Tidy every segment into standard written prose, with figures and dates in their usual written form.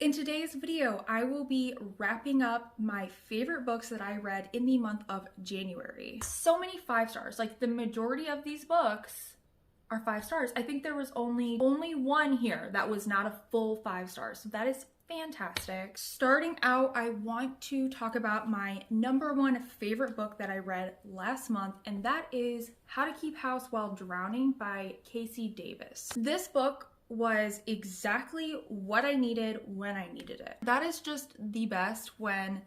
In today's video, I will be wrapping up my favorite books that I read in the month of January. So many 5 stars, like the majority of these books are 5 stars. I think there was only one here that was not a full 5 stars, so that is fantastic. Starting out, I want to talk about my #1 favorite book that I read last month, and that is How to Keep House While Drowning by Casey Davis. This book was exactly what I needed when I needed it. That is just the best, when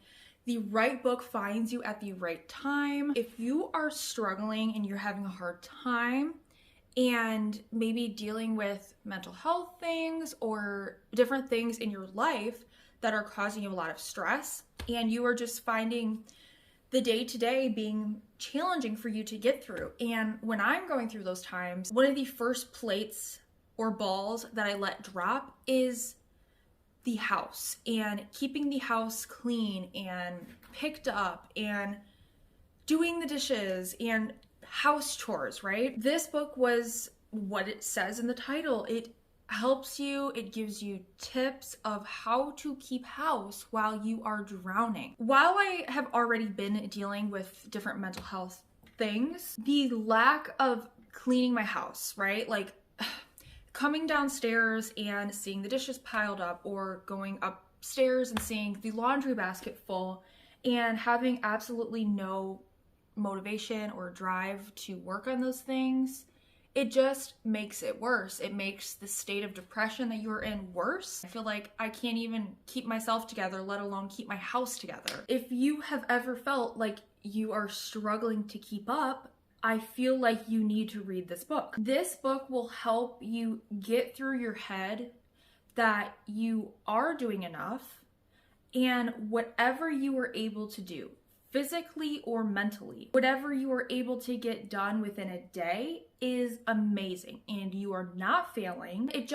the right book finds you at the right time. If you are struggling and you're having a hard time and maybe dealing with mental health things or different things in your life that are causing you a lot of stress, and you are just finding the day-to-day being challenging for you to get through. And when I'm going through those times, one of the first plates or balls that I let drop is the house, and keeping the house clean and picked up and doing the dishes and house chores, right? This book was what it says in the title. It helps you, it gives you tips of how to keep house while you are drowning. While I have already been dealing with different mental health things, the lack of cleaning my house, right? Like coming downstairs and seeing the dishes piled up, or going upstairs and seeing the laundry basket full and having absolutely no motivation or drive to work on those things, it just makes it worse. It makes the state of depression that you're in worse. I feel like I can't even keep myself together, let alone keep my house together. If you have ever felt like you are struggling to keep up, I feel like you need to read this book. This book will help you get through your head that you are doing enough, and whatever you are able to do, physically or mentally, whatever you are able to get done within a day is amazing, and you are not failing. It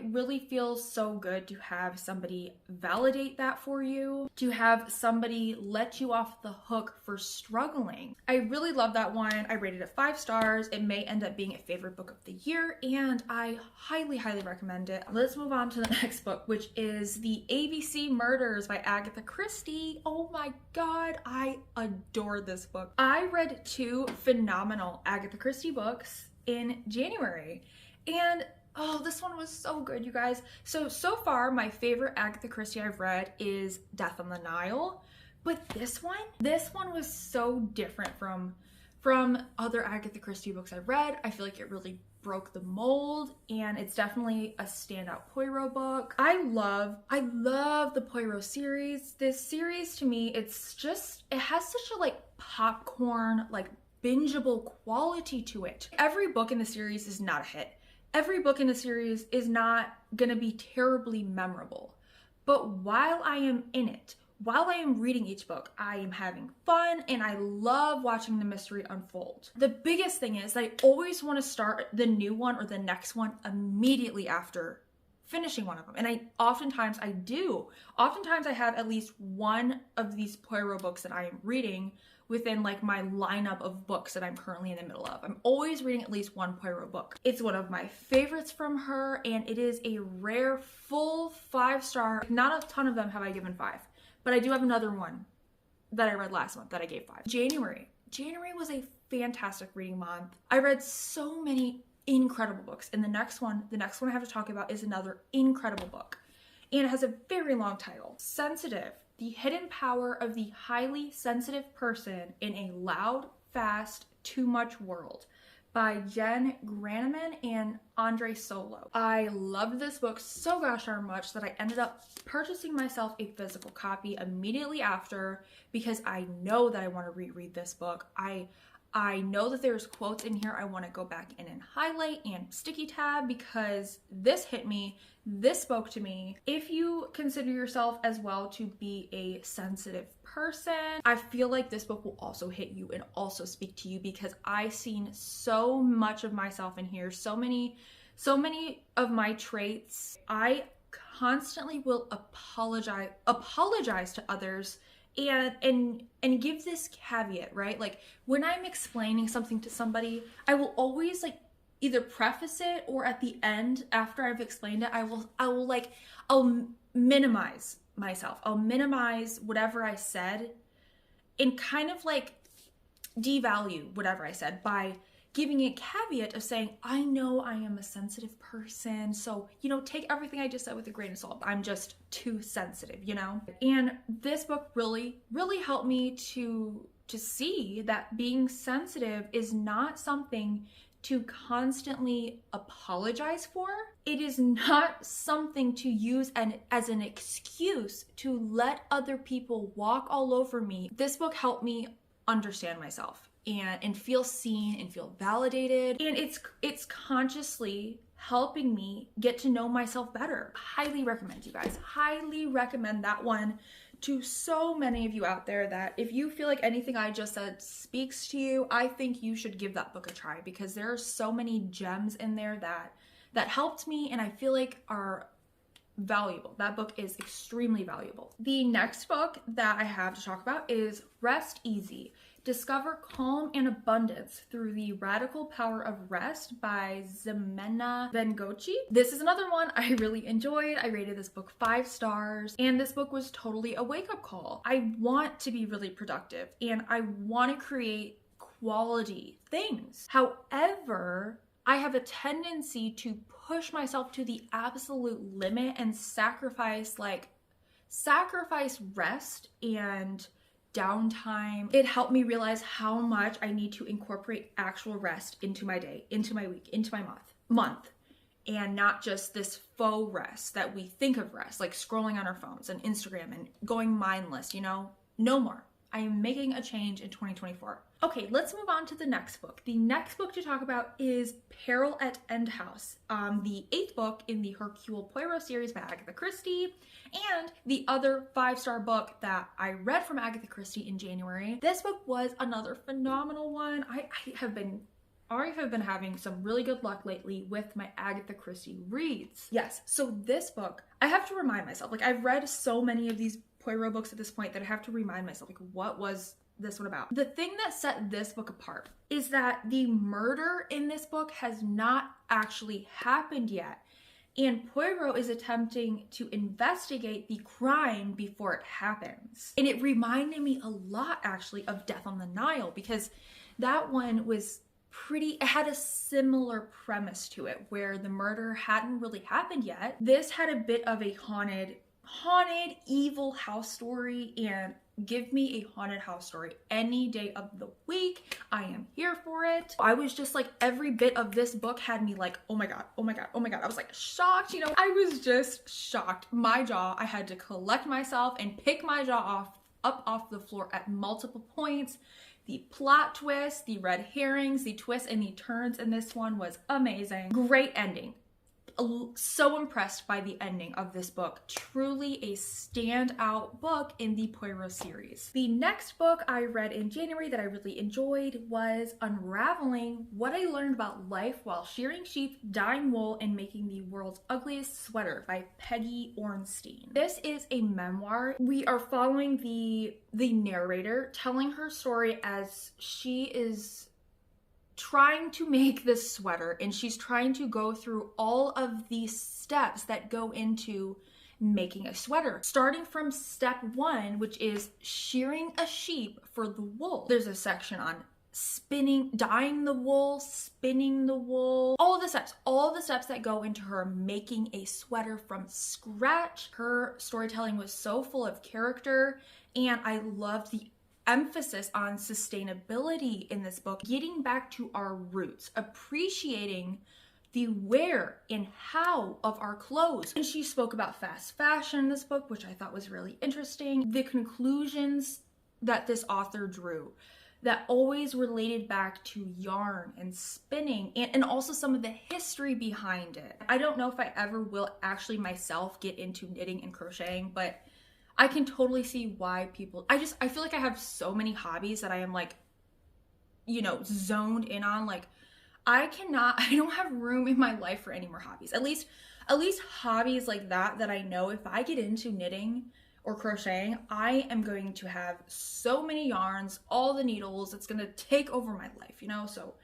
really feels so good to have somebody validate that for you, to have somebody let you off the hook for struggling. I really love that one. I rated it 5 stars. It may end up being a favorite book of the year, and I highly, highly recommend it. Let's move on to the next book, which is The ABC Murders by Agatha Christie. Oh my God, I adore this book. I read 2 phenomenal Agatha Christie books in January, and this one was so good, you guys. So far my favorite Agatha Christie I've read is Death on the Nile, but this one was so different from other Agatha Christie books I've read. I feel like it really broke the mold, and it's definitely a standout Poirot book. I love the Poirot series. This series, to me, it has such a like popcorn, like bingeable quality to it. Every book in the series is not a hit. Every book in the series is not gonna be terribly memorable. But while I am in it, while I am reading each book, I am having fun, and I love watching the mystery unfold. The biggest thing is I always want to start the new one or the next one immediately after finishing one of them. And oftentimes I do. Oftentimes I have at least one of these Poirot books that I am reading within like my lineup of books that I'm currently in the middle of. I'm always reading at least one Poirot book. It's one of my favorites from her, and it is a rare full 5 star. Not a ton of them have I given 5, but I do have another one that I read last month that I gave 5. January was a fantastic reading month. I read so many incredible books, and the next one I have to talk about is another incredible book, and it has a very long title. Sensitive: The Hidden Power of the Highly Sensitive Person in a Loud, Fast, Too Much World by Jen Granneman and Andre Solo. I loved this book so gosh darn much that I ended up purchasing myself a physical copy immediately after, because I know that I want to reread this book. I know that there's quotes in here I want to go back in and highlight and sticky tab, because this hit me, this spoke to me. If you consider yourself as well to be a sensitive person, I feel like this book will also hit you and also speak to you, because I've seen so much of myself in here, so many of my traits. I constantly will apologize to others and give this caveat, right? Like when I'm explaining something to somebody, I will always like either preface it, or at the end after I've explained it, I'll minimize myself. I'll minimize whatever I said and kind of like devalue whatever I said by giving a caveat of saying, I know I am a sensitive person, so, you know, take everything I just said with a grain of salt. I'm just too sensitive, you know? And this book really, really helped me to see that being sensitive is not something to constantly apologize for. It is not something to use as an excuse to let other people walk all over me. This book helped me understand myself and feel seen and feel validated. And it's consciously helping me get to know myself better. Highly recommend, you guys. Highly recommend that one to so many of you out there, that if you feel like anything I just said speaks to you, I think you should give that book a try, because there are so many gems in there that helped me and I feel like are valuable. That book is extremely valuable. The next book that I have to talk about is Rest Easy. Discover Calm and Abundance Through the Radical Power of Rest by 𝙲𝙾𝙽𝙽. This is another one I really enjoyed. I rated this book 5 stars, and this book was totally a wake-up call. I want to be really productive and I want to create quality things. However, I have a tendency to push myself to the absolute limit and sacrifice rest and downtime. It helped me realize how much I need to incorporate actual rest into my day, into my week, into my month, and not just this faux rest that we think of rest, like scrolling on our phones and Instagram and going mindless, you know? No more. I am making a change in 2024. Okay, let's move on to the next book. The next book to talk about is Peril at End House, the 8th book in the Hercule Poirot series by Agatha Christie, and the other 5-star book that I read from Agatha Christie in January. This book was another phenomenal one. I have been having some really good luck lately with my Agatha Christie reads. Yes, so this book, I have to remind myself, like, I've read so many of these Poirot books at this point that I have to remind myself, like, what was this one about? The thing that set this book apart is that the murder in this book has not actually happened yet, and Poirot is attempting to investigate the crime before it happens. And it reminded me a lot, actually, of Death on the Nile, because that one was it had a similar premise to it, where the murder hadn't really happened yet. This had a bit of a haunted evil house story, and give me a haunted house story any day of the week. I am here for it. I was just like, every bit of this book had me like, oh my god, oh my god, oh my god. I was like shocked, you know. I was just shocked. My jaw, I had to collect myself and pick my jaw up off the floor at multiple points. The plot twist, the red herrings, the twists and the turns in this one was amazing. Great ending. So impressed by the ending of this book. Truly a standout book in the Poirot series. The next book I read in January that I really enjoyed was Unraveling: What I Learned About Life While Shearing Sheep, Dyeing Wool, and Making the World's Ugliest Sweater by Peggy Ornstein. This is a memoir. We are following the narrator telling her story as she is trying to make this sweater, and she's trying to go through all of these steps that go into making a sweater, starting from step 1, which is shearing a sheep for the wool. There's a section on spinning, dyeing the wool, spinning the wool, all the steps that go into her making a sweater from scratch. Her storytelling was so full of character, and I loved the emphasis on sustainability in this book, getting back to our roots, appreciating the where and how of our clothes. And she spoke about fast fashion in this book, which I thought was really interesting. The conclusions that this author drew that always related back to yarn and spinning, and also some of the history behind it. I don't know if I ever will actually myself get into knitting and crocheting, but I can totally see why people, I feel like I have so many hobbies that I am like, you know, zoned in on. Like, I don't have room in my life for any more hobbies. At least hobbies like that I know if I get into knitting or crocheting, I am going to have so many yarns, all the needles, it's gonna take over my life, you know? So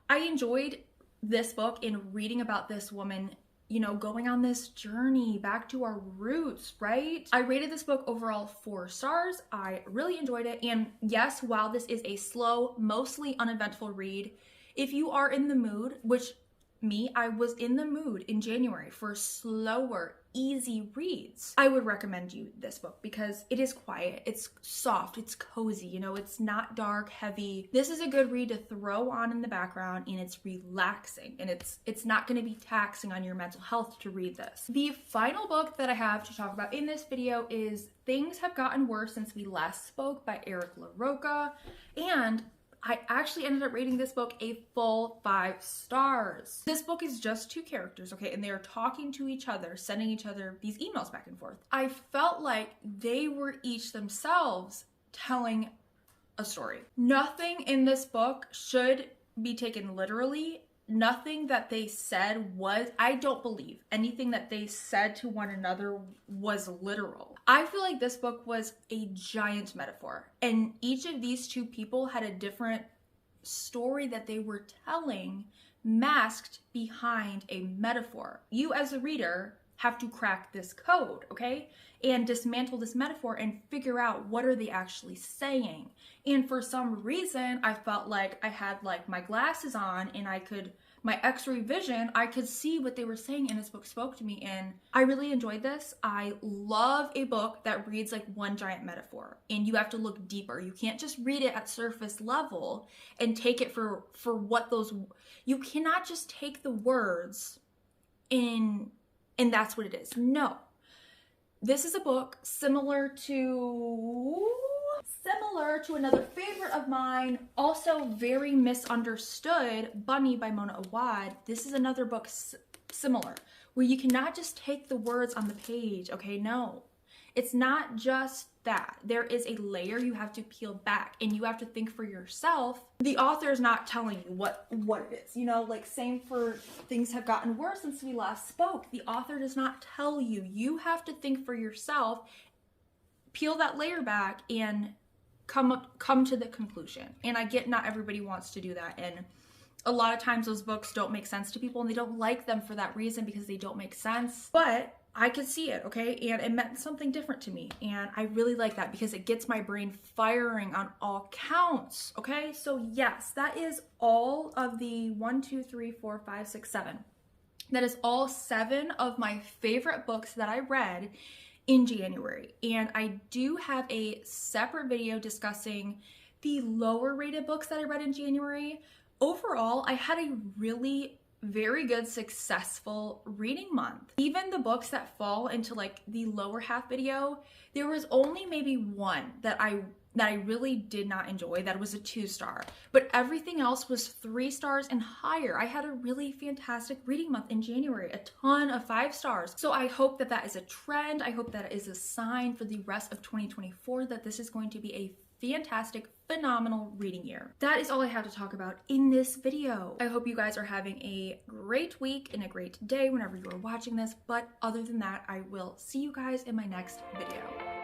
I enjoyed this book and reading about this woman you know, going on this journey back to our roots, right? I rated this book overall 4 stars. I really enjoyed it. And yes, while this is a slow, mostly uneventful read, if you are in the mood, which me, I was in the mood in January for slower, easy reads, I would recommend you this book because it is quiet, it's soft, it's cozy, you know, it's not dark, heavy. This is a good read to throw on in the background, and it's relaxing, and it's not going to be taxing on your mental health to read this. The final book that I have to talk about in this video is Things Have Gotten Worse Since We Last Spoke by Eric LaRocca, and I actually ended up rating this book a full 5 stars. This book is just 2 characters, okay, and they are talking to each other, sending each other these emails back and forth. I felt like they were each themselves telling a story. Nothing in this book should be taken literally. Nothing that they said was, I don't believe anything that they said to one another was literal. I feel like this book was a giant metaphor, and each of these 2 people had a different story that they were telling masked behind a metaphor. You as a reader have to crack this code, okay? And dismantle this metaphor and figure out what are they actually saying. And for some reason, I felt like I had like my glasses on and my x-ray vision, I could see what they were saying, and this book spoke to me, and I really enjoyed this. I love a book that reads like one giant metaphor, and you have to look deeper. You can't just read it at surface level and take it for what those, you cannot just take the words and that's what it is. No. This is a book similar to another favorite of mine, also very misunderstood, Bunny by Mona Awad. This is another book similar, where you cannot just take the words on the page, okay? No. It's not just that. There is a layer you have to peel back, and you have to think for yourself. The author is not telling you what it is, you know, like same for Things Have Gotten Worse Since We Last Spoke. The author does not tell you. You have to think for yourself, peel that layer back, and come to the conclusion. And I get not everybody wants to do that, and a lot of times those books don't make sense to people, and they don't like them for that reason, because they don't make sense. But I could see it, okay? And it meant something different to me. And I really like that because it gets my brain firing on all counts, okay? So yes, that is all of the 1, 2, 3, 4, 5, 6, 7. That is all 7 of my favorite books that I read in January. And I do have a separate video discussing the lower rated books that I read in January. Overall, I had a really very good, successful reading month. Even the books that fall into like the lower half video, there was only maybe one that I really did not enjoy that was a 2-star, but everything else was 3 stars and higher. I had a really fantastic reading month in January, a ton of 5 stars. So I hope that that is a trend. I hope that is a sign for the rest of 2024 that this is going to be a fantastic, phenomenal reading year. That is all I have to talk about in this video. I hope you guys are having a great week and a great day whenever you are watching this, but other than that, I will see you guys in my next video.